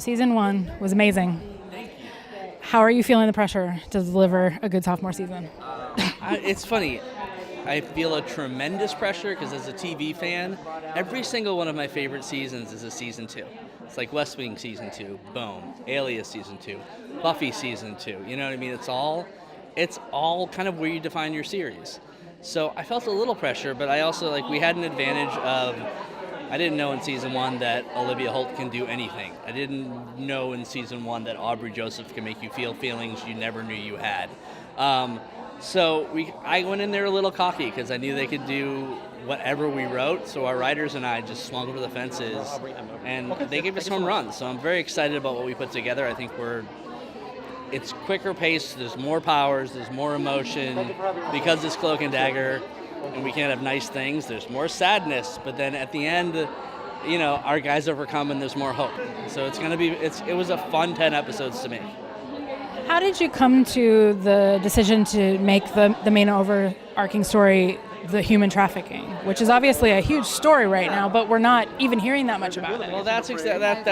Season 1 was amazing. How are you feeling the pressure to deliver a good sophomore season? It's funny. I feel a tremendous pressure because as a TV fan, every single one of my favorite seasons is a season 2. It's like West Wing season 2, boom. Alias season 2, Buffy season 2. You know what I mean? It's all kind of where you define your series. So I felt a little pressure, but I also we had an advantage of I didn't know in season 1 that Olivia Holt can do anything. I didn't know in season 1 that Aubrey Joseph can make you feel feelings you never knew you had. I went in there a little cocky because I knew they could do whatever we wrote. So our writers and I just swung over the fences, and they gave us home runs. So I'm very excited about what we put together. I think it's quicker paced. There's more powers. There's more emotion because it's Cloak and Dagger, and we can't have nice things. There's more sadness, but then at the end, our guys overcome and there's more hope. So it was a fun 10 episodes to make. How did you come to the decision to make the main overarching story the human trafficking, which is obviously a huge story right now, but we're not even hearing that much about it? Well, that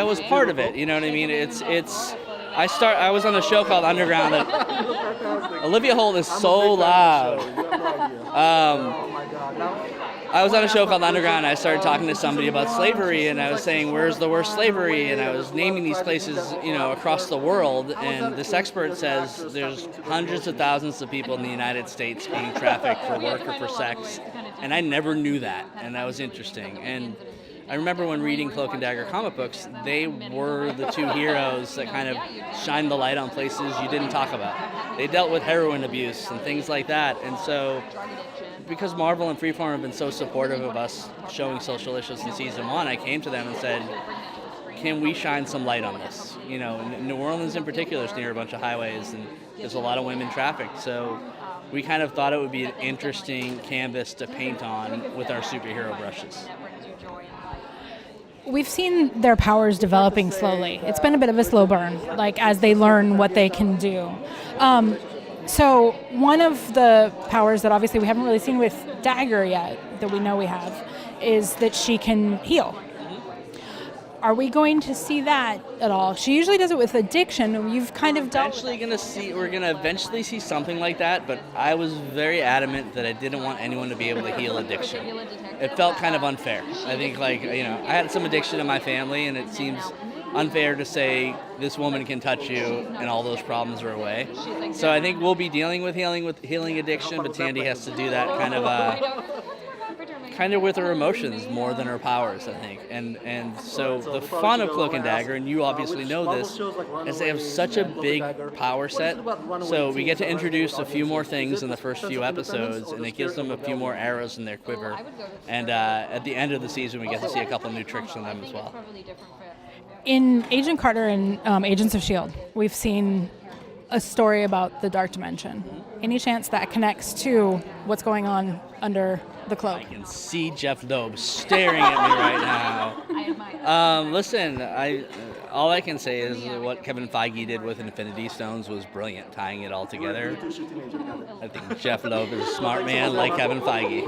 was part of it. You know what I mean? I was on a show called Underground. Olivia Holt is so loud. I was on a show called Underground, and I started talking to somebody about slavery, and I was saying, where's the worst slavery? And I was naming these places, across the world, and this expert says there's hundreds of thousands of people in the United States being trafficked for work or for sex, and I never knew that, and that was interesting. And I remember when reading Cloak and Dagger comic books, they were the two heroes that kind of shined the light on places you didn't talk about. They dealt with heroin abuse and things like that, and so because Marvel and Freeform have been so supportive of us showing social issues in season 1, I came to them and said, can we shine some light on this? In New Orleans in particular is near a bunch of highways, and there's a lot of women trafficked, so we kind of thought it would be an interesting canvas to paint on with our superhero brushes. We've seen their powers developing slowly. It's been a bit of a slow burn, as they learn what they can do. So one of the powers that obviously we haven't really seen with Dagger yet, that we know we have, is that she can heal. Are we going to see that at all? She usually does it with addiction. You've kind of dealt with it. We're going to eventually see something like that, but I was very adamant that I didn't want anyone to be able to heal addiction. It felt kind of unfair. I think, I had some addiction in my family, and it seems unfair to say this woman can touch you and all those problems are away. So I think we'll be dealing with healing addiction, but Tandy has to do that kind of with her emotions more than her powers, I think. And so the fun of Cloak and Dagger, and you obviously know this, is they have such a big power set. So we get to introduce a few more things in the first few episodes, and it gives them a few more arrows in their quiver. And at the end of the season, we get to see a couple new tricks from them as well. In Agent Carter and Agents of S.H.I.E.L.D., we've seen a story about the Dark Dimension. Any chance that connects to what's going on under the cloak? I can see Jeff Loeb staring at me right now. Listen, all I can say is what Kevin Feige did with Infinity Stones was brilliant, tying it all together. I think Jeff Loeb is a smart man like Kevin Feige.